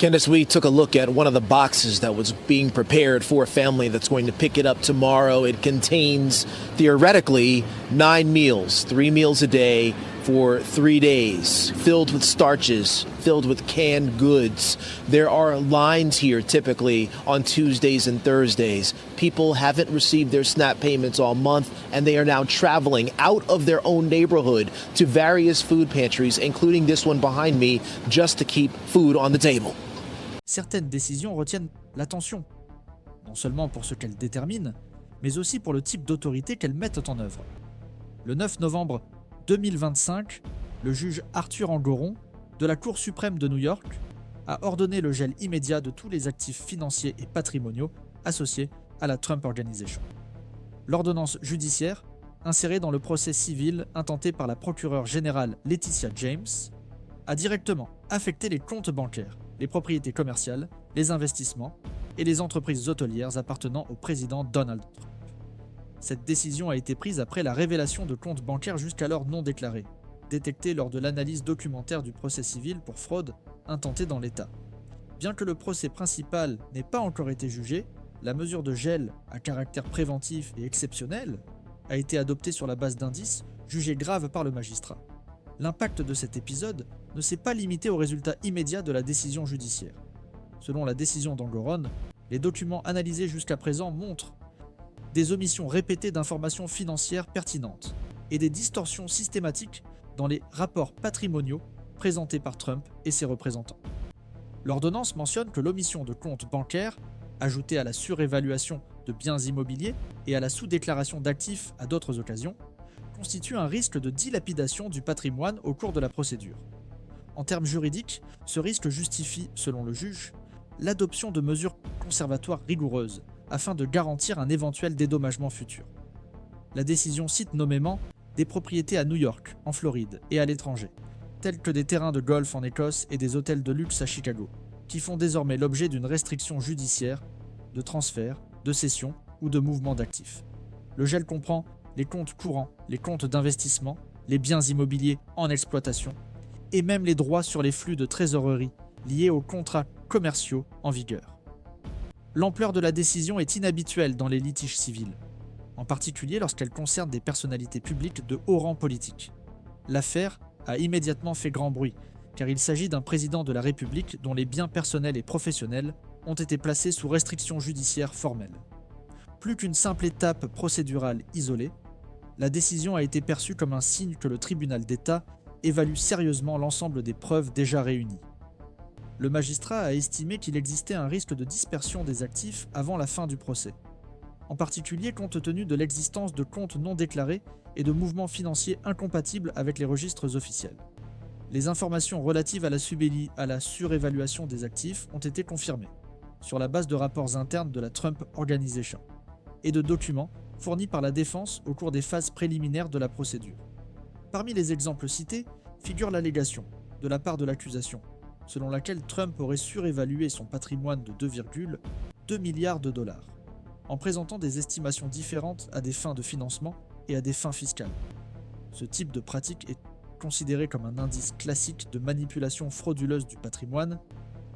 Candace, we took a look at one of the boxes that was being prepared for a family that's going to pick it up tomorrow. It contains, theoretically, 9 meals, 3 meals a day for 3 days, filled with starches, filled with canned goods. There are lines here typically on Tuesdays and Thursdays. People haven't received their SNAP payments all month, and they are now traveling out of their own neighborhood to various food pantries, including this one behind me, just to keep food on the table. Certaines décisions retiennent l'attention, non seulement pour ce qu'elles déterminent, mais aussi pour le type d'autorité qu'elles mettent en œuvre. Le 9 novembre 2025, le juge Arthur Engoron, de la Cour suprême de New York, a ordonné le gel immédiat de tous les actifs financiers et patrimoniaux associés à la Trump Organization. L'ordonnance judiciaire, insérée dans le procès civil intenté par la procureure générale Laetitia James, a directement affecté les comptes bancaires, les propriétés commerciales, les investissements et les entreprises hôtelières appartenant au président Donald Trump. Cette décision a été prise après la révélation de comptes bancaires jusqu'alors non déclarés, détectés lors de l'analyse documentaire du procès civil pour fraude intentée dans l'État. Bien que le procès principal n'ait pas encore été jugé, la mesure de gel à caractère préventif et exceptionnel a été adoptée sur la base d'indices jugés graves par le magistrat. L'impact de cet épisode ne s'est pas limité au résultat immédiat de la décision judiciaire. Selon la décision d'Engoron, les documents analysés jusqu'à présent montrent des omissions répétées d'informations financières pertinentes et des distorsions systématiques dans les rapports patrimoniaux présentés par Trump et ses représentants. L'ordonnance mentionne que l'omission de comptes bancaires, ajoutée à la surévaluation de biens immobiliers et à la sous-déclaration d'actifs à d'autres occasions, constitue un risque de dilapidation du patrimoine au cours de la procédure. En termes juridiques, ce risque justifie, selon le juge, l'adoption de mesures conservatoires rigoureuses afin de garantir un éventuel dédommagement futur. La décision cite nommément des propriétés à New York, en Floride et à l'étranger, tels que des terrains de golf en Écosse et des hôtels de luxe à Chicago, qui font désormais l'objet d'une restriction judiciaire, de transfert, de cession ou de mouvement d'actifs. Le gel comprend les comptes courants, les comptes d'investissement, les biens immobiliers en exploitation, et même les droits sur les flux de trésorerie liés aux contrats commerciaux en vigueur. L'ampleur de la décision est inhabituelle dans les litiges civils, en particulier lorsqu'elle concerne des personnalités publiques de haut rang politique. L'affaire a immédiatement fait grand bruit, car il s'agit d'un président de la République dont les biens personnels et professionnels ont été placés sous restriction judiciaire formelle. Plus qu'une simple étape procédurale isolée, la décision a été perçue comme un signe que le tribunal d'État évalue sérieusement l'ensemble des preuves déjà réunies. Le magistrat a estimé qu'il existait un risque de dispersion des actifs avant la fin du procès, en particulier compte tenu de l'existence de comptes non déclarés et de mouvements financiers incompatibles avec les registres officiels. Les informations relatives à la surévaluation des actifs ont été confirmées, sur la base de rapports internes de la Trump Organization, et de documents fournis par la défense au cours des phases préliminaires de la procédure. Parmi les exemples cités figure l'allégation, de la part de l'accusation, selon laquelle Trump aurait surévalué son patrimoine de 2,2 milliards de dollars, en présentant des estimations différentes à des fins de financement et à des fins fiscales. Ce type de pratique est considéré comme un indice classique de manipulation frauduleuse du patrimoine,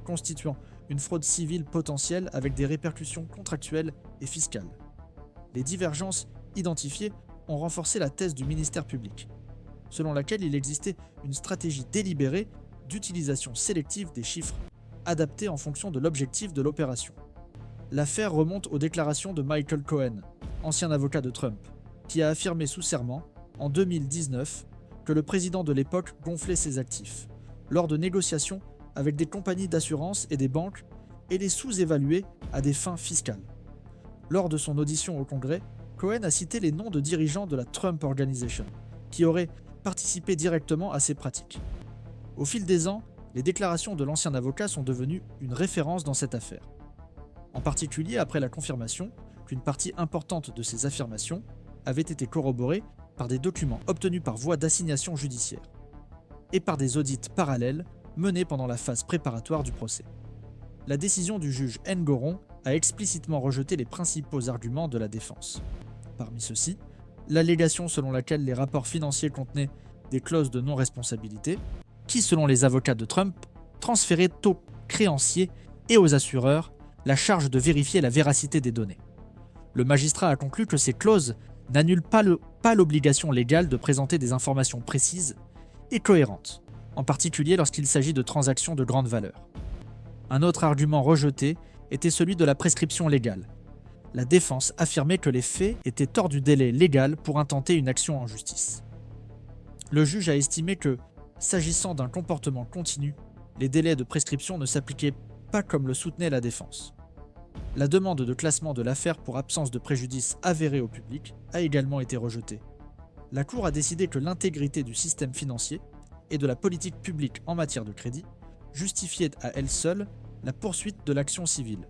constituant une fraude civile potentielle avec des répercussions contractuelles et fiscales. Les divergences identifiées ont renforcé la thèse du ministère public, selon laquelle il existait une stratégie délibérée d'utilisation sélective des chiffres, adaptés en fonction de l'objectif de l'opération. L'affaire remonte aux déclarations de Michael Cohen, ancien avocat de Trump, qui a affirmé sous serment, en 2019, que le président de l'époque gonflait ses actifs, lors de négociations avec des compagnies d'assurance et des banques, et les sous-évaluait à des fins fiscales. Lors de son audition au Congrès, Cohen a cité les noms de dirigeants de la Trump Organization, qui auraient participé directement à ces pratiques. Au fil des ans, les déclarations de l'ancien avocat sont devenues une référence dans cette affaire. En particulier après la confirmation qu'une partie importante de ces affirmations avait été corroborée par des documents obtenus par voie d'assignation judiciaire et par des audits parallèles menés pendant la phase préparatoire du procès. La décision du juge Engoron a explicitement rejeté les principaux arguments de la défense. Parmi ceux-ci, l'allégation selon laquelle les rapports financiers contenaient des clauses de non-responsabilité, qui, selon les avocats de Trump, transféraient créanciers et aux assureurs la charge de vérifier la véracité des données. Le magistrat a conclu que ces clauses n'annulent pas l'obligation légale de présenter des informations précises et cohérentes, en particulier lorsqu'il s'agit de transactions de grande valeur. Un autre argument rejeté était celui de la prescription légale. La défense affirmait que les faits étaient hors du délai légal pour intenter une action en justice. Le juge a estimé que, s'agissant d'un comportement continu, les délais de prescription ne s'appliquaient pas comme le soutenait la défense. La demande de classement de l'affaire pour absence de préjudice avéré au public a également été rejetée. La Cour a décidé que l'intégrité du système financier et de la politique publique en matière de crédit justifiait à elle seule la poursuite de l'action civile.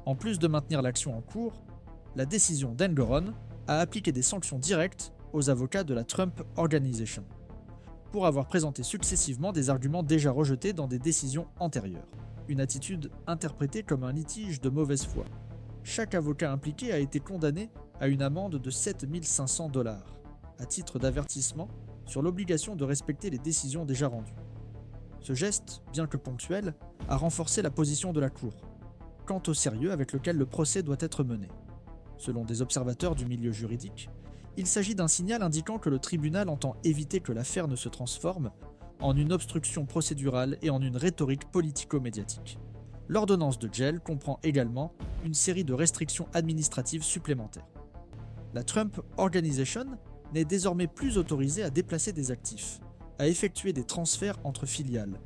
En plus de maintenir l'action en cours, la décision d'Engoron a appliqué des sanctions directes aux avocats de la Trump Organization, pour avoir présenté successivement des arguments déjà rejetés dans des décisions antérieures. Une attitude interprétée comme un litige de mauvaise foi. Chaque avocat impliqué a été condamné à une amende de 7 500 $, à titre d'avertissement sur l'obligation de respecter les décisions déjà rendues. Ce geste, bien que ponctuel, a renforcé la position de la Cour, quant au sérieux avec lequel le procès doit être mené. Selon des observateurs du milieu juridique, il s'agit d'un signal indiquant que le tribunal entend éviter que l'affaire ne se transforme en une obstruction procédurale et en une rhétorique politico-médiatique. L'ordonnance de gel comprend également une série de restrictions administratives supplémentaires. La Trump Organization n'est désormais plus autorisée à déplacer des actifs, à effectuer des transferts entre filiales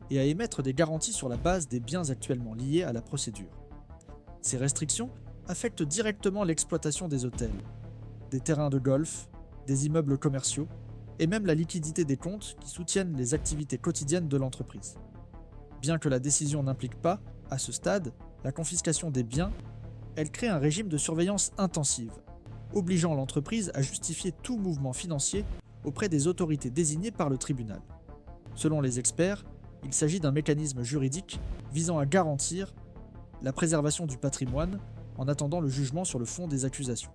et à émettre des garanties sur la base des biens actuellement liés à la procédure. Ces restrictions affectent directement l'exploitation des hôtels, des terrains de golf, des immeubles commerciaux et même la liquidité des comptes qui soutiennent les activités quotidiennes de l'entreprise. Bien que la décision n'implique pas, à ce stade, la confiscation des biens, elle crée un régime de surveillance intensive, obligeant l'entreprise à justifier tout mouvement financier auprès des autorités désignées par le tribunal. Selon les experts, il s'agit d'un mécanisme juridique visant à garantir la préservation du patrimoine en attendant le jugement sur le fond des accusations.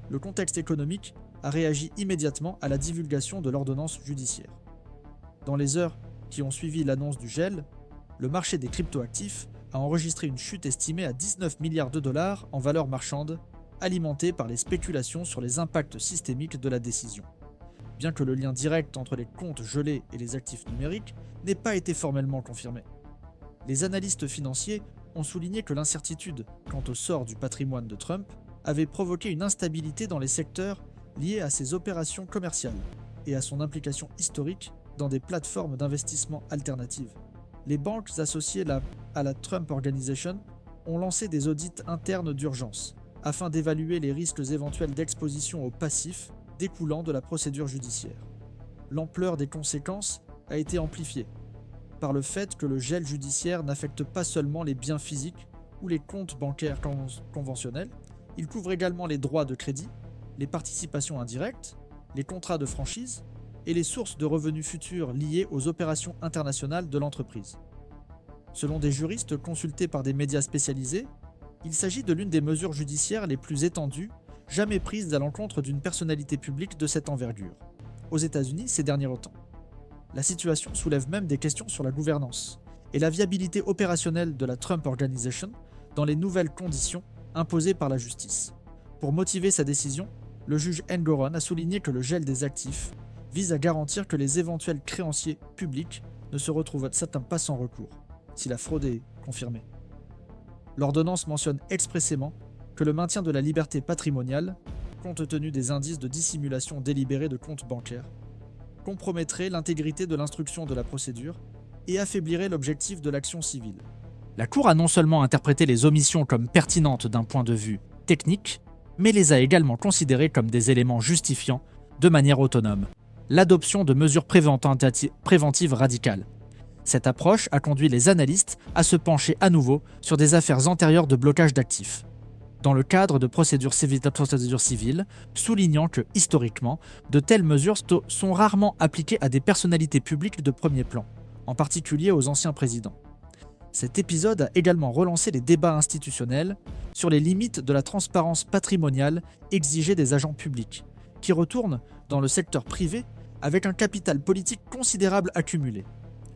Le contexte économique a réagi immédiatement à la divulgation de l'ordonnance judiciaire. Dans les heures qui ont suivi l'annonce du gel, le marché des cryptoactifs a enregistré une chute estimée à 19 milliards de dollars en valeur marchande, alimentée par les spéculations sur les impacts systémiques de la décision. Bien que le lien direct entre les comptes gelés et les actifs numériques n'ait pas été formellement confirmé. Les analystes financiers ont souligné que l'incertitude quant au sort du patrimoine de Trump avait provoqué une instabilité dans les secteurs liés à ses opérations commerciales et à son implication historique dans des plateformes d'investissement alternatives. Les banques associées à la Trump Organization ont lancé des audits internes d'urgence afin d'évaluer les risques éventuels d'exposition aux passifs découlant de la procédure judiciaire. L'ampleur des conséquences a été amplifiée par le fait que le gel judiciaire n'affecte pas seulement les biens physiques ou les comptes bancaires conventionnels, il couvre également les droits de crédit, les participations indirectes, les contrats de franchise et les sources de revenus futurs liées aux opérations internationales de l'entreprise. Selon des juristes consultés par des médias spécialisés, il s'agit de l'une des mesures judiciaires les plus étendues jamais prises à l'encontre d'une personnalité publique de cette envergure, aux États-Unis ces derniers temps. La situation soulève même des questions sur la gouvernance et la viabilité opérationnelle de la Trump Organization dans les nouvelles conditions imposées par la justice. Pour motiver sa décision, le juge Engoron a souligné que le gel des actifs vise à garantir que les éventuels créanciers publics ne se retrouvent pas sans recours, si la fraude est confirmée. L'ordonnance mentionne expressément que le maintien de la liberté patrimoniale, compte tenu des indices de dissimulation délibérée de comptes bancaires, compromettrait l'intégrité de l'instruction de la procédure et affaiblirait l'objectif de l'action civile. La Cour a non seulement interprété les omissions comme pertinentes d'un point de vue technique, mais les a également considérées comme des éléments justifiant, de manière autonome, l'adoption de mesures préventives radicales. Cette approche a conduit les analystes à se pencher à nouveau sur des affaires antérieures de blocage d'actifs, dans le cadre de procédures civiles, soulignant que, historiquement, de telles mesures sont rarement appliquées à des personnalités publiques de premier plan, en particulier aux anciens présidents. Cet épisode a également relancé les débats institutionnels sur les limites de la transparence patrimoniale exigée des agents publics, qui retournent dans le secteur privé avec un capital politique considérable accumulé.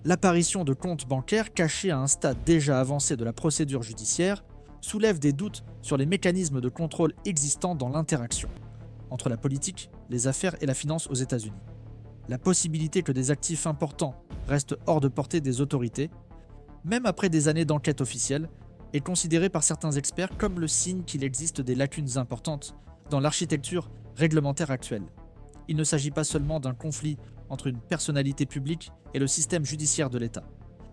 L'apparition de comptes bancaires cachés à un stade déjà avancé de la procédure judiciaire soulève des doutes sur les mécanismes de contrôle existants dans l'interaction entre la politique, les affaires et la finance aux États-Unis. La possibilité que des actifs importants restent hors de portée des autorités, même après des années d'enquête officielle, est considérée par certains experts comme le signe qu'il existe des lacunes importantes dans l'architecture réglementaire actuelle. Il ne s'agit pas seulement d'un conflit entre une personnalité publique et le système judiciaire de l'État.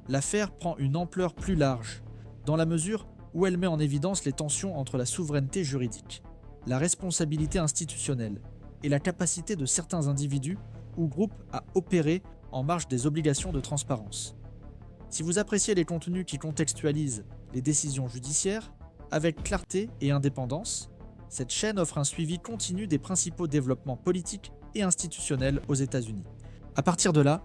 L'affaire prend une ampleur plus large, dans la mesure où elle met en évidence les tensions entre la souveraineté juridique, la responsabilité institutionnelle et la capacité de certains individus ou groupes à opérer en marge des obligations de transparence. Si vous appréciez les contenus qui contextualisent les décisions judiciaires, avec clarté et indépendance, cette chaîne offre un suivi continu des principaux développements politiques et institutionnels aux États-Unis. À partir de là,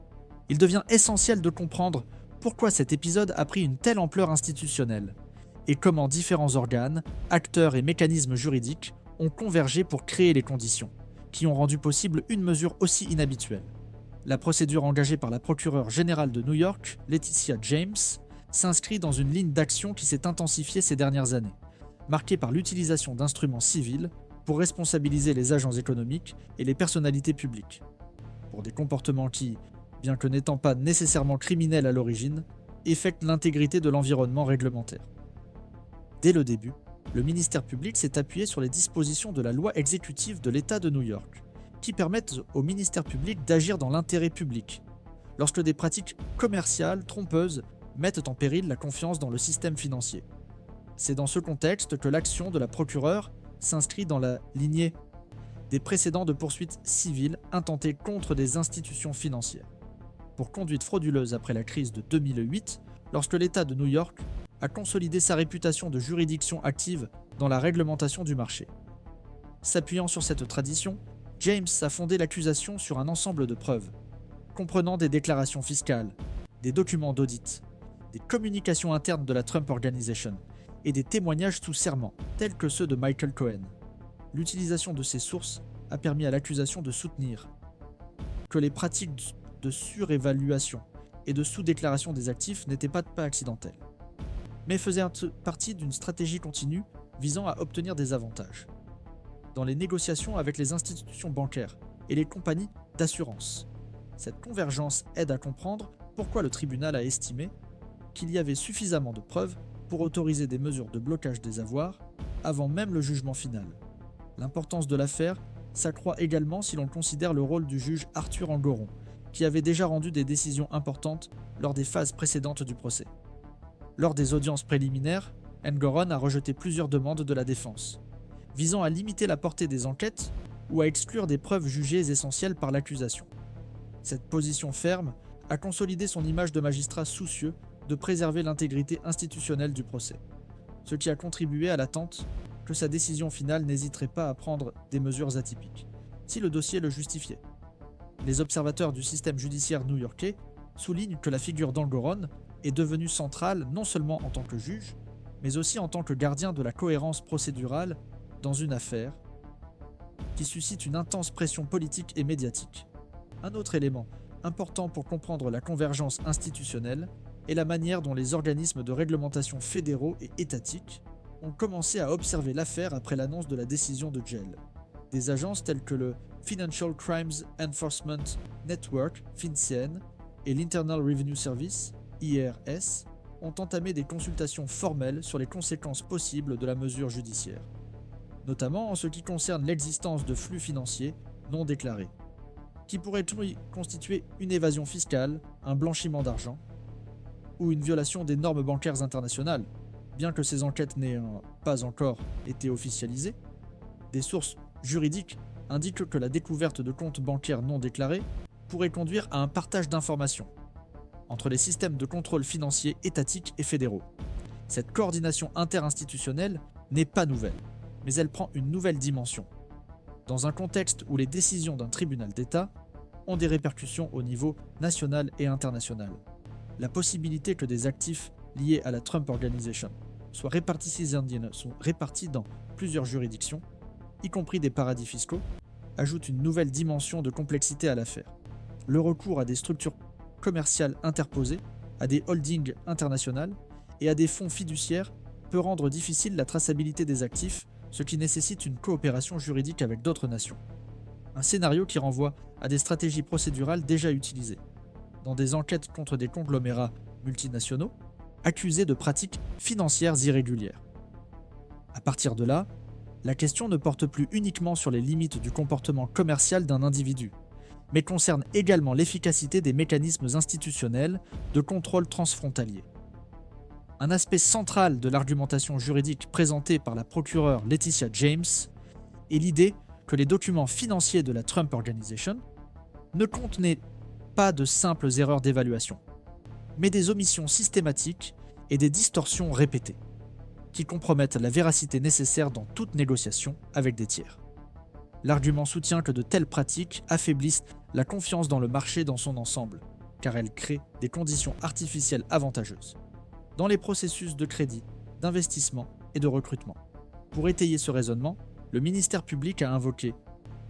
il devient essentiel de comprendre pourquoi cet épisode a pris une telle ampleur institutionnelle et comment différents organes, acteurs et mécanismes juridiques ont convergé pour créer les conditions qui ont rendu possible une mesure aussi inhabituelle. La procédure engagée par la procureure générale de New York, Letitia James, s'inscrit dans une ligne d'action qui s'est intensifiée ces dernières années, marquée par l'utilisation d'instruments civils pour responsabiliser les agents économiques et les personnalités publiques, pour des comportements qui, bien que n'étant pas nécessairement criminels à l'origine, affectent l'intégrité de l'environnement réglementaire. Dès le début, le ministère public s'est appuyé sur les dispositions de la loi exécutive de l'État de New York, qui permettent au ministère public d'agir dans l'intérêt public, lorsque des pratiques commerciales trompeuses mettent en péril la confiance dans le système financier. C'est dans ce contexte que l'action de la procureure s'inscrit dans la lignée des précédents de poursuites civiles intentées contre des institutions financières, pour conduite frauduleuse après la crise de 2008, lorsque l'État de New York a consolidé sa réputation de juridiction active dans la réglementation du marché. S'appuyant sur cette tradition, James a fondé l'accusation sur un ensemble de preuves, comprenant des déclarations fiscales, des documents d'audit, des communications internes de la Trump Organization et des témoignages sous serment, tels que ceux de Michael Cohen. L'utilisation de ces sources a permis à l'accusation de soutenir que les pratiques de surévaluation et de sous-déclaration des actifs n'étaient pas accidentelles, mais faisaient partie d'une stratégie continue visant à obtenir des avantages dans les négociations avec les institutions bancaires et les compagnies d'assurance. Cette convergence aide à comprendre pourquoi le tribunal a estimé qu'il y avait suffisamment de preuves pour autoriser des mesures de blocage des avoirs avant même le jugement final. L'importance de l'affaire s'accroît également si l'on considère le rôle du juge Arthur Engoron, qui avait déjà rendu des décisions importantes lors des phases précédentes du procès. Lors des audiences préliminaires, Engoron a rejeté plusieurs demandes de la défense, visant à limiter la portée des enquêtes ou à exclure des preuves jugées essentielles par l'accusation. Cette position ferme a consolidé son image de magistrat soucieux de préserver l'intégrité institutionnelle du procès, ce qui a contribué à l'attente que sa décision finale n'hésiterait pas à prendre des mesures atypiques, si le dossier le justifiait. Les observateurs du système judiciaire new-yorkais soulignent que la figure d'Engoron est devenue centrale non seulement en tant que juge, mais aussi en tant que gardien de la cohérence procédurale dans une affaire qui suscite une intense pression politique et médiatique. Un autre élément important pour comprendre la convergence institutionnelle est la manière dont les organismes de réglementation fédéraux et étatiques ont commencé à observer l'affaire après l'annonce de la décision de gel. Des agences telles que le Financial Crimes Enforcement Network, FinCEN, et l'Internal Revenue Service, IRS, ont entamé des consultations formelles sur les conséquences possibles de la mesure judiciaire, notamment en ce qui concerne l'existence de flux financiers non déclarés, qui pourraient constituer une évasion fiscale, un blanchiment d'argent, ou une violation des normes bancaires internationales. Bien que ces enquêtes n'aient pas encore été officialisées, des sources juridiques indiquent que la découverte de comptes bancaires non déclarés pourrait conduire à un partage d'informations entre les systèmes de contrôle financier étatiques et fédéraux. Cette coordination interinstitutionnelle n'est pas nouvelle, mais elle prend une nouvelle dimension, dans un contexte où les décisions d'un tribunal d'État ont des répercussions au niveau national et international. La possibilité que des actifs liés à la Trump Organization soient répartis dans plusieurs juridictions, y compris des paradis fiscaux, ajoute une nouvelle dimension de complexité à l'affaire. Le recours à des structures commerciales interposées, à des holdings internationales et à des fonds fiduciaires peut rendre difficile la traçabilité des actifs, ce qui nécessite une coopération juridique avec d'autres nations. Un scénario qui renvoie à des stratégies procédurales déjà utilisées, dans des enquêtes contre des conglomérats multinationaux, accusés de pratiques financières irrégulières. À partir de là, la question ne porte plus uniquement sur les limites du comportement commercial d'un individu, mais concerne également l'efficacité des mécanismes institutionnels de contrôle transfrontalier. Un aspect central de l'argumentation juridique présentée par la procureure Letitia James est l'idée que les documents financiers de la Trump Organization ne contenaient pas de simples erreurs d'évaluation, mais des omissions systématiques et des distorsions répétées, qui compromettent la véracité nécessaire dans toute négociation avec des tiers. L'argument soutient que de telles pratiques affaiblissent la confiance dans le marché dans son ensemble, car elles créent des conditions artificielles avantageuses dans les processus de crédit, d'investissement et de recrutement. Pour étayer ce raisonnement, le ministère public a invoqué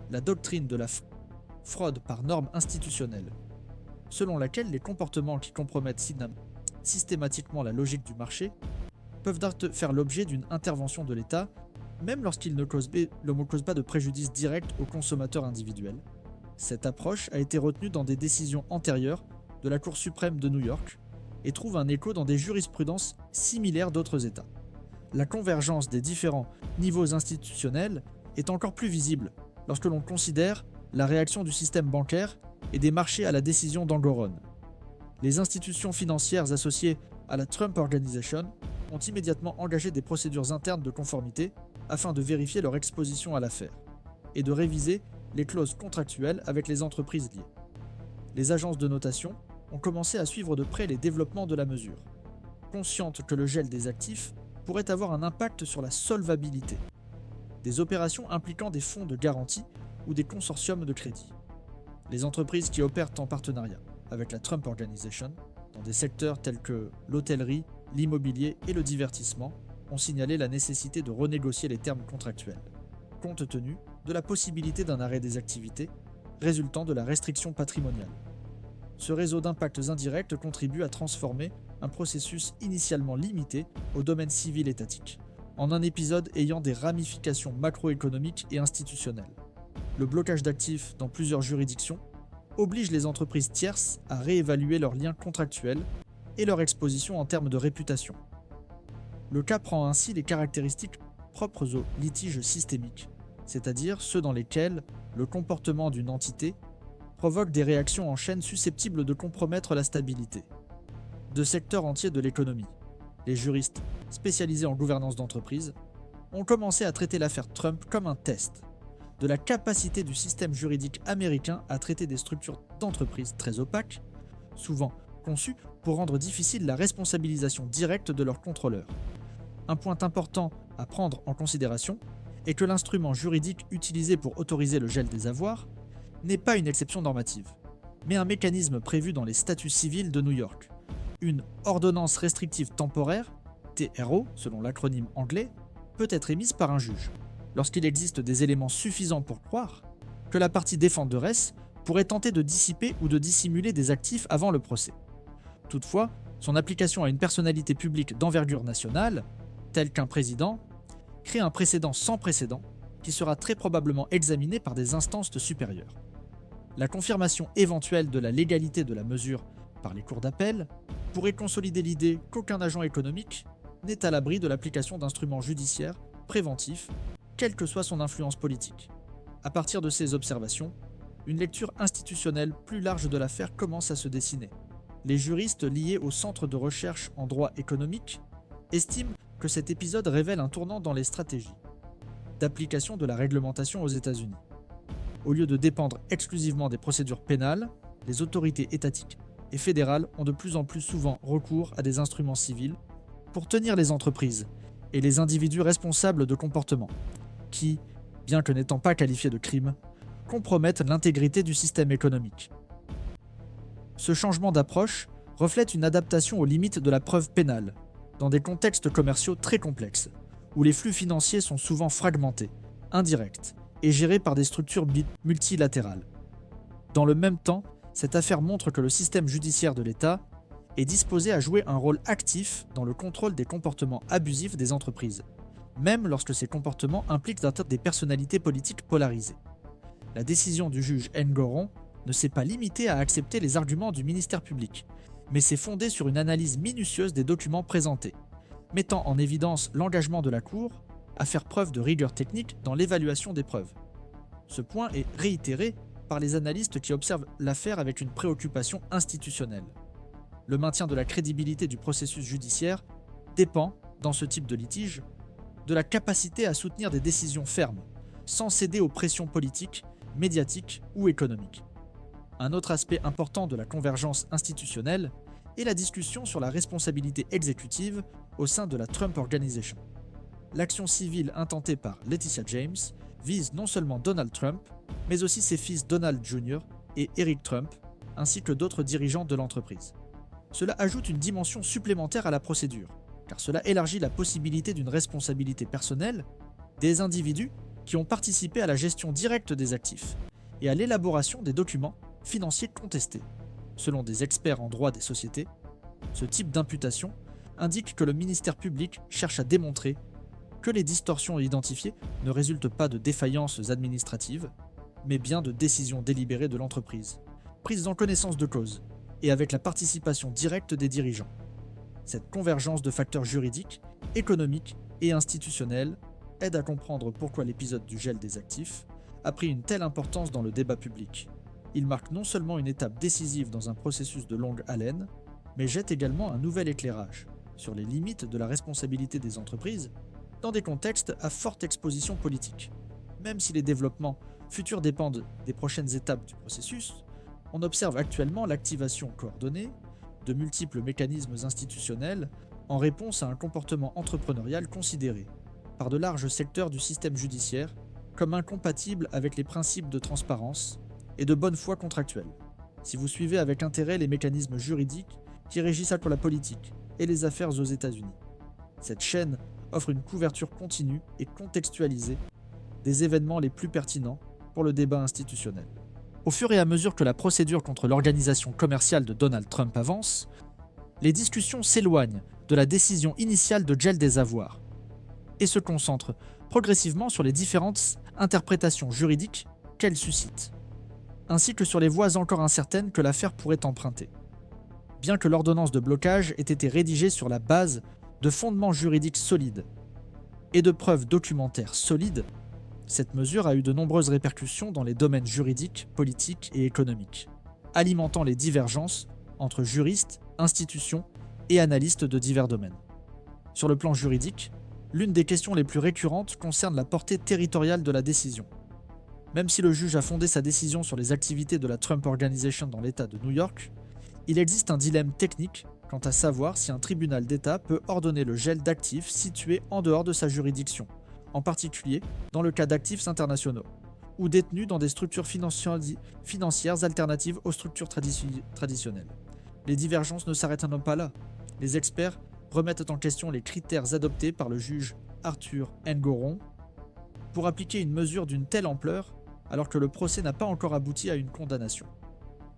la doctrine de la fraude par norme institutionnelle, selon laquelle les comportements qui compromettent systématiquement la logique du marché peuvent faire l'objet d'une intervention de l'État, même lorsqu'ils ne causent pas de préjudice direct aux consommateurs individuels. Cette approche a été retenue dans des décisions antérieures de la Cour suprême de New York et trouve un écho dans des jurisprudences similaires d'autres États. La convergence des différents niveaux institutionnels est encore plus visible lorsque l'on considère la réaction du système bancaire et des marchés à la décision d'Engoron. Les institutions financières associées à la Trump Organization ont immédiatement engagé des procédures internes de conformité afin de vérifier leur exposition à l'affaire et de réviser les clauses contractuelles avec les entreprises liées. Les agences de notation ont commencé à suivre de près les développements de la mesure, conscientes que le gel des actifs pourrait avoir un impact sur la solvabilité des opérations impliquant des fonds de garantie ou des consortiums de crédit. Les entreprises qui opèrent en partenariat avec la Trump Organization dans des secteurs tels que l'hôtellerie, l'immobilier et le divertissement ont signalé la nécessité de renégocier les termes contractuels, compte tenu de la possibilité d'un arrêt des activités résultant de la restriction patrimoniale. Ce réseau d'impacts indirects contribue à transformer un processus initialement limité au domaine civil étatique, en un épisode ayant des ramifications macroéconomiques et institutionnelles. Le blocage d'actifs dans plusieurs juridictions oblige les entreprises tierces à réévaluer leurs liens contractuels et leur exposition en termes de réputation. Le cas prend ainsi les caractéristiques propres aux litiges systémiques, c'est-à-dire ceux dans lesquels le comportement d'une entité provoque des réactions en chaîne susceptibles de compromettre la stabilité de secteurs entiers de l'économie. Les juristes, spécialisés en gouvernance d'entreprise, ont commencé à traiter l'affaire Trump comme un test de la capacité du système juridique américain à traiter des structures d'entreprise très opaques, souvent conçues pour rendre difficile la responsabilisation directe de leurs contrôleurs. Un point important à prendre en considération est que l'instrument juridique utilisé pour autoriser le gel des avoirs n'est pas une exception normative, mais un mécanisme prévu dans les statuts civils de New York. Une ordonnance restrictive temporaire, TRO selon l'acronyme anglais, peut être émise par un juge, lorsqu'il existe des éléments suffisants pour croire que la partie défenderesse pourrait tenter de dissiper ou de dissimuler des actifs avant le procès. Toutefois, son application à une personnalité publique d'envergure nationale, telle qu'un président, crée un précédent sans précédent qui sera très probablement examiné par des instances supérieures. La confirmation éventuelle de la légalité de la mesure par les cours d'appel pourrait consolider l'idée qu'aucun agent économique n'est à l'abri de l'application d'instruments judiciaires préventifs, quelle que soit son influence politique. À partir de ces observations, une lecture institutionnelle plus large de l'affaire commence à se dessiner. Les juristes liés au Centre de recherche en droit économique estiment que cet épisode révèle un tournant dans les stratégies d'application de la réglementation aux États-Unis. Au lieu de dépendre exclusivement des procédures pénales, les autorités étatiques et fédérales ont de plus en plus souvent recours à des instruments civils pour tenir les entreprises et les individus responsables de comportements qui, bien que n'étant pas qualifiés de crimes, compromettent l'intégrité du système économique. Ce changement d'approche reflète une adaptation aux limites de la preuve pénale, dans des contextes commerciaux très complexes, où les flux financiers sont souvent fragmentés, indirects et gérés par des structures multilatérales. Dans le même temps, Cette affaire montre que le système judiciaire de l'État est disposé à jouer un rôle actif dans le contrôle des comportements abusifs des entreprises, même lorsque ces comportements impliquent d'atteindre des personnalités politiques polarisées. La décision du juge Engoron ne s'est pas limitée à accepter les arguments du ministère public, mais s'est fondée sur une analyse minutieuse des documents présentés, mettant en évidence l'engagement de la Cour à faire preuve de rigueur technique dans l'évaluation des preuves. Ce point est réitéré par les analystes qui observent l'affaire avec une préoccupation institutionnelle. Le maintien de la crédibilité du processus judiciaire dépend, dans ce type de litige, de la capacité à soutenir des décisions fermes, sans céder aux pressions politiques, médiatiques ou économiques. Un autre aspect important de la convergence institutionnelle est la discussion sur la responsabilité exécutive au sein de la Trump Organization. L'action civile intentée par Letitia James vise non seulement Donald Trump, mais aussi ses fils Donald Jr. et Eric Trump, ainsi que d'autres dirigeants de l'entreprise. Cela ajoute une dimension supplémentaire à la procédure, car cela élargit la possibilité d'une responsabilité personnelle des individus qui ont participé à la gestion directe des actifs et à l'élaboration des documents financiers contestés. Selon des experts en droit des sociétés, ce type d'imputation indique que le ministère public cherche à démontrer que les distorsions identifiées ne résultent pas de défaillances administratives, mais bien de décisions délibérées de l'entreprise, prises en connaissance de cause, et avec la participation directe des dirigeants. Cette convergence de facteurs juridiques, économiques et institutionnels aide à comprendre pourquoi l'épisode du gel des actifs a pris une telle importance dans le débat public. Il marque non seulement une étape décisive dans un processus de longue haleine, mais jette également un nouvel éclairage sur les limites de la responsabilité des entreprises dans des contextes à forte exposition politique. Même si les développements futurs dépendent des prochaines étapes du processus, on observe actuellement l'activation coordonnée de multiples mécanismes institutionnels en réponse à un comportement entrepreneurial considéré, par de larges secteurs du système judiciaire, comme incompatible avec les principes de transparence et de bonne foi contractuelle. Si vous suivez avec intérêt les mécanismes juridiques qui régissent la politique et les affaires aux États-Unis, cette chaîne offre une couverture continue et contextualisée des événements les plus pertinents pour le débat institutionnel. Au fur et à mesure que la procédure contre l'organisation commerciale de Donald Trump avance, les discussions s'éloignent de la décision initiale de gel des avoirs et se concentrent progressivement sur les différentes interprétations juridiques qu'elle suscite, ainsi que sur les voies encore incertaines que l'affaire pourrait emprunter. Bien que l'ordonnance de blocage ait été rédigée sur la base de fondements juridiques solides et de preuves documentaires solides, cette mesure a eu de nombreuses répercussions dans les domaines juridiques, politiques et économiques, alimentant les divergences entre juristes, institutions et analystes de divers domaines. Sur le plan juridique, l'une des questions les plus récurrentes concerne la portée territoriale de la décision. Même si le juge a fondé sa décision sur les activités de la Trump Organization dans l'État de New York, il existe un dilemme technique quant à savoir si un tribunal d'État peut ordonner le gel d'actifs situés en dehors de sa juridiction, en particulier dans le cas d'actifs internationaux, ou détenus dans des structures financières alternatives aux structures traditionnelles. Les divergences ne s'arrêtent donc pas là. Les experts remettent en question les critères adoptés par le juge Arthur Engoron pour appliquer une mesure d'une telle ampleur alors que le procès n'a pas encore abouti à une condamnation.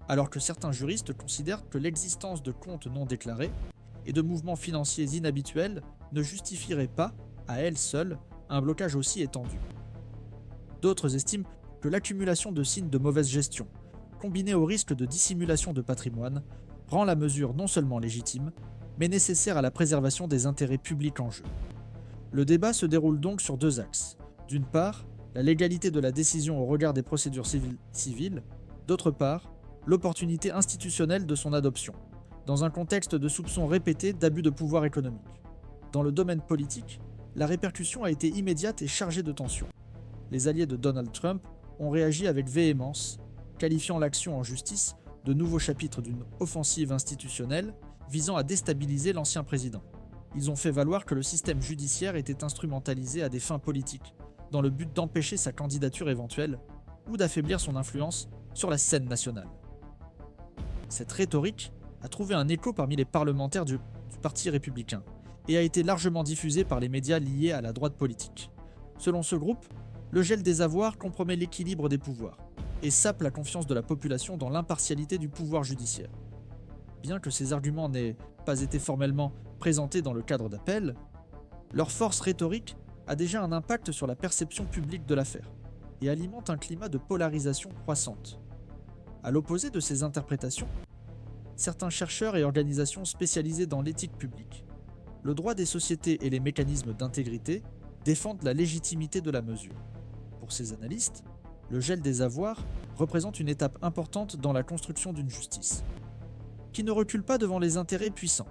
Alors que certains juristes considèrent que l'existence de comptes non déclarés et de mouvements financiers inhabituels ne justifierait pas, à elle seule, un blocage aussi étendu. D'autres estiment que l'accumulation de signes de mauvaise gestion, combinée au risque de dissimulation de patrimoine, rend la mesure non seulement légitime, mais nécessaire à la préservation des intérêts publics en jeu. Le débat se déroule donc sur deux axes. D'une part, la légalité de la décision au regard des procédures civiles, d'autre part, l'opportunité institutionnelle de son adoption, dans un contexte de soupçons répétés d'abus de pouvoir économique. Dans le domaine politique, la répercussion a été immédiate et chargée de tensions. Les alliés de Donald Trump ont réagi avec véhémence, qualifiant l'action en justice de nouveau chapitre d'une offensive institutionnelle visant à déstabiliser l'ancien président. Ils ont fait valoir que le système judiciaire était instrumentalisé à des fins politiques, dans le but d'empêcher sa candidature éventuelle ou d'affaiblir son influence sur la scène nationale. Cette rhétorique a trouvé un écho parmi les parlementaires du Parti républicain et a été largement diffusée par les médias liés à la droite politique. Selon ce groupe, le gel des avoirs compromet l'équilibre des pouvoirs et sape la confiance de la population dans l'impartialité du pouvoir judiciaire. Bien que ces arguments n'aient pas été formellement présentés dans le cadre d'appel, leur force rhétorique a déjà un impact sur la perception publique de l'affaire et alimente un climat de polarisation croissante. À l'opposé de ces interprétations, certains chercheurs et organisations spécialisées dans l'éthique publique, le droit des sociétés et les mécanismes d'intégrité défendent la légitimité de la mesure. Pour ces analystes, le gel des avoirs représente une étape importante dans la construction d'une justice, qui ne recule pas devant les intérêts puissants.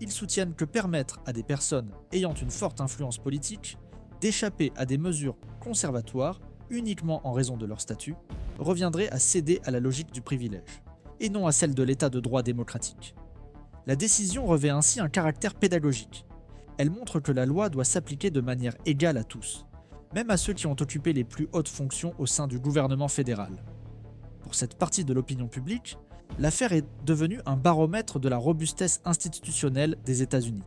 Ils soutiennent que permettre à des personnes ayant une forte influence politique d'échapper à des mesures conservatoires uniquement en raison de leur statut reviendrait à céder à la logique du privilège, et non à celle de l'état de droit démocratique. La décision revêt ainsi un caractère pédagogique. Elle montre que la loi doit s'appliquer de manière égale à tous, même à ceux qui ont occupé les plus hautes fonctions au sein du gouvernement fédéral. Pour cette partie de l'opinion publique, l'affaire est devenue un baromètre de la robustesse institutionnelle des États-Unis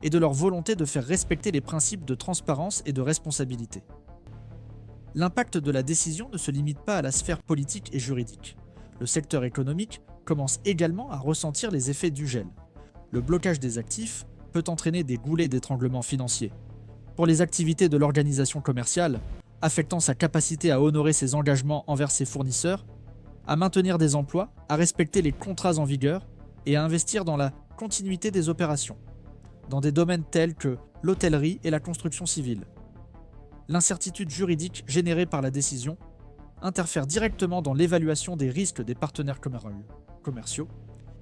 et de leur volonté de faire respecter les principes de transparence et de responsabilité. L'impact de la décision ne se limite pas à la sphère politique et juridique. Le secteur économique commence également à ressentir les effets du gel. Le blocage des actifs peut entraîner des goulets d'étranglement financiers. Pour les activités de l'organisation commerciale, affectant sa capacité à honorer ses engagements envers ses fournisseurs, à maintenir des emplois, à respecter les contrats en vigueur et à investir dans la continuité des opérations, dans des domaines tels que l'hôtellerie et la construction civile. L'incertitude juridique générée par la décision interfère directement dans l'évaluation des risques des partenaires commerciaux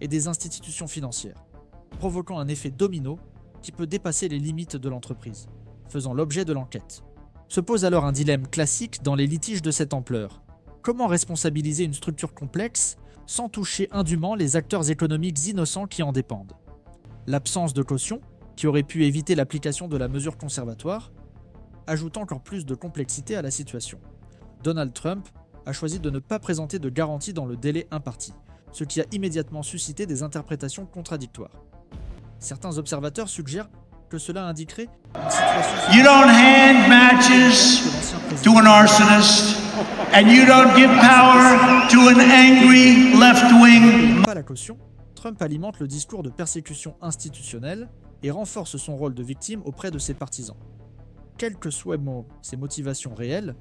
et des institutions financières, provoquant un effet domino qui peut dépasser les limites de l'entreprise, faisant l'objet de l'enquête. Se pose alors un dilemme classique dans les litiges de cette ampleur. Comment responsabiliser une structure complexe sans toucher indûment les acteurs économiques innocents qui en dépendent? L'absence de caution, qui aurait pu éviter l'application de la mesure conservatoire, ajoute encore plus de complexité à la situation. Donald Trump a choisi de ne pas présenter de garantie dans le délai imparti, ce qui a immédiatement suscité des interprétations contradictoires. Certains observateurs suggèrent que cela indiquerait une situation... You don't hand matches to an arsonist, and you don't give power to an angry left-wing. Pas la caution, Trump alimente le discours de persécution institutionnelle et renforce son rôle de victime auprès de ses partisans. Quelles que soient ses motivations réelles,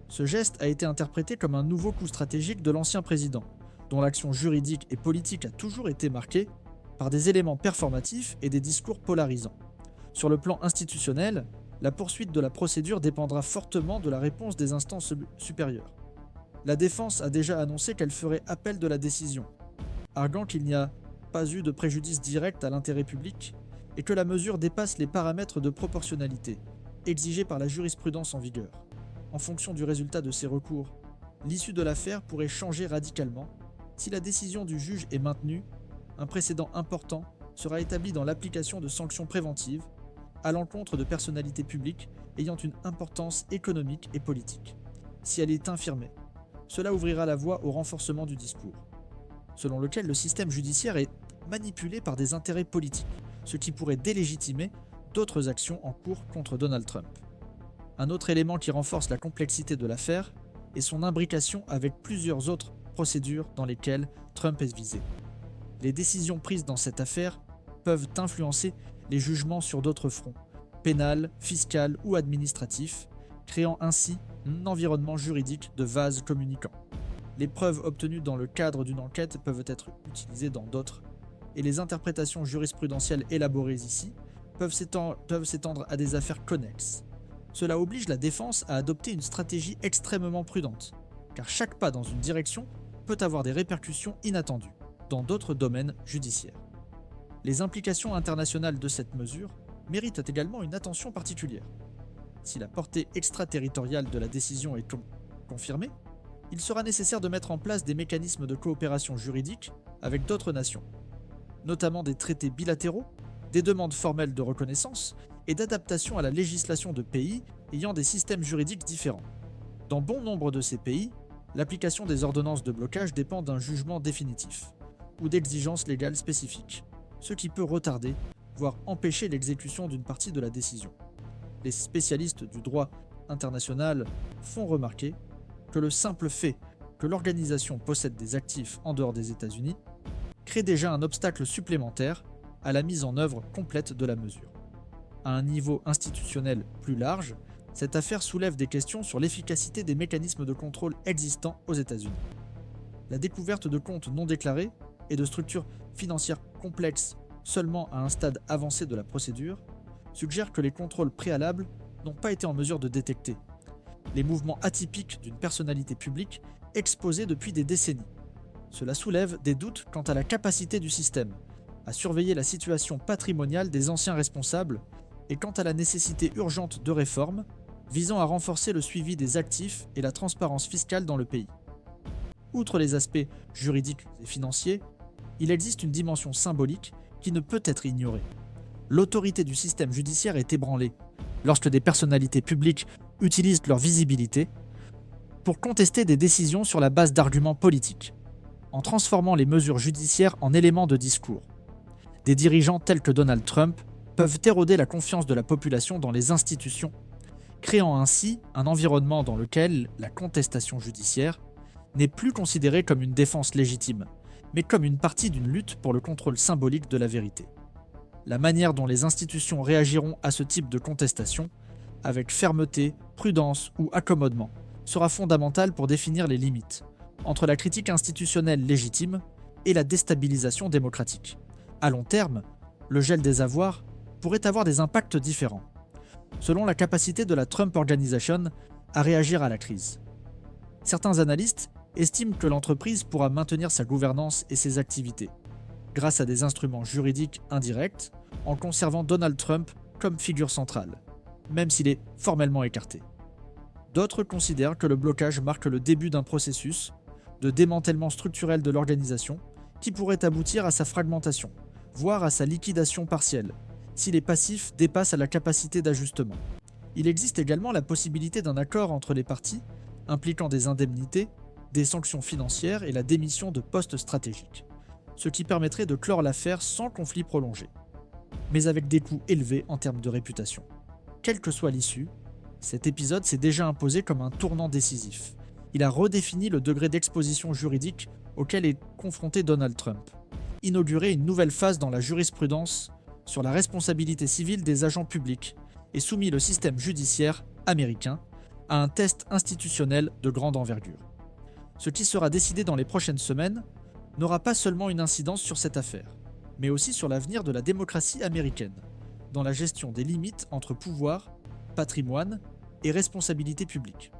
ce geste a été interprété comme un nouveau coup stratégique de l'ancien président, dont l'action juridique et politique a toujours été marquée par des éléments performatifs et des discours polarisants. Sur le plan institutionnel, la poursuite de la procédure dépendra fortement de la réponse des instances supérieures. La défense a déjà annoncé qu'elle ferait appel de la décision, arguant qu'il n'y a pas eu de préjudice direct à l'intérêt public et que la mesure dépasse les paramètres de proportionnalité exigés par la jurisprudence en vigueur. En fonction du résultat de ces recours, l'issue de l'affaire pourrait changer radicalement. Si la décision du juge est maintenue, un précédent important sera établi dans l'application de sanctions préventives à l'encontre de personnalités publiques ayant une importance économique et politique. Si elle est infirmée, cela ouvrira la voie au renforcement du discours, selon lequel le système judiciaire est manipulé par des intérêts politiques, ce qui pourrait délégitimer d'autres actions en cours contre Donald Trump. Un autre élément qui renforce la complexité de l'affaire est son imbrication avec plusieurs autres procédures dans lesquelles Trump est visé. Les décisions prises dans cette affaire peuvent influencer les jugements sur d'autres fronts, pénal, fiscal ou administratif, créant ainsi un environnement juridique de vase communicant. Les preuves obtenues dans le cadre d'une enquête peuvent être utilisées dans d'autres, et les interprétations jurisprudentielles élaborées ici peuvent s'étendre à des affaires connexes. Cela oblige la défense à adopter une stratégie extrêmement prudente, car chaque pas dans une direction peut avoir des répercussions inattendues dans d'autres domaines judiciaires. Les implications internationales de cette mesure méritent également une attention particulière. Si la portée extraterritoriale de la décision est confirmée, il sera nécessaire de mettre en place des mécanismes de coopération juridique avec d'autres nations, notamment des traités bilatéraux, des demandes formelles de reconnaissance et d'adaptation à la législation de pays ayant des systèmes juridiques différents. Dans bon nombre de ces pays, l'application des ordonnances de blocage dépend d'un jugement définitif ou d'exigences légales spécifiques, ce qui peut retarder, voire empêcher l'exécution d'une partie de la décision. Les spécialistes du droit international font remarquer que le simple fait que l'organisation possède des actifs en dehors des États-Unis crée déjà un obstacle supplémentaire à la mise en œuvre complète de la mesure. À un niveau institutionnel plus large, cette affaire soulève des questions sur l'efficacité des mécanismes de contrôle existants aux États-Unis. La découverte de comptes non déclarés et de structures financières complexes seulement à un stade avancé de la procédure suggère que les contrôles préalables n'ont pas été en mesure de détecter les mouvements atypiques d'une personnalité publique exposée depuis des décennies. Cela soulève des doutes quant à la capacité du système à surveiller la situation patrimoniale des anciens responsables et quant à la nécessité urgente de réformes visant à renforcer le suivi des actifs et la transparence fiscale dans le pays. Outre les aspects juridiques et financiers, il existe une dimension symbolique qui ne peut être ignorée. L'autorité du système judiciaire est ébranlée lorsque des personnalités publiques utilisent leur visibilité pour contester des décisions sur la base d'arguments politiques, en transformant les mesures judiciaires en éléments de discours. Des dirigeants tels que Donald Trump peuvent éroder la confiance de la population dans les institutions, créant ainsi un environnement dans lequel la contestation judiciaire n'est plus considérée comme une défense légitime, mais comme une partie d'une lutte pour le contrôle symbolique de la vérité. La manière dont les institutions réagiront à ce type de contestation, avec fermeté, prudence ou accommodement, sera fondamentale pour définir les limites entre la critique institutionnelle légitime et la déstabilisation démocratique. À long terme, le gel des avoirs pourrait avoir des impacts différents, selon la capacité de la Trump Organization à réagir à la crise. Certains analystes estiment que l'entreprise pourra maintenir sa gouvernance et ses activités, grâce à des instruments juridiques indirects, en conservant Donald Trump comme figure centrale, même s'il est formellement écarté. D'autres considèrent que le blocage marque le début d'un processus de démantèlement structurel de l'organisation qui pourrait aboutir à sa fragmentation, voire à sa liquidation partielle, si les passifs dépassent à la capacité d'ajustement. Il existe également la possibilité d'un accord entre les parties impliquant des indemnités, des sanctions financières et la démission de postes stratégiques, ce qui permettrait de clore l'affaire sans conflit prolongé, mais avec des coûts élevés en termes de réputation. Quelle que soit l'issue, cet épisode s'est déjà imposé comme un tournant décisif. Il a redéfini le degré d'exposition juridique auquel est confronté Donald Trump, inauguré une nouvelle phase dans la jurisprudence sur la responsabilité civile des agents publics et soumis le système judiciaire américain à un test institutionnel de grande envergure. Ce qui sera décidé dans les prochaines semaines n'aura pas seulement une incidence sur cette affaire, mais aussi sur l'avenir de la démocratie américaine, dans la gestion des limites entre pouvoir, patrimoine et responsabilité publique.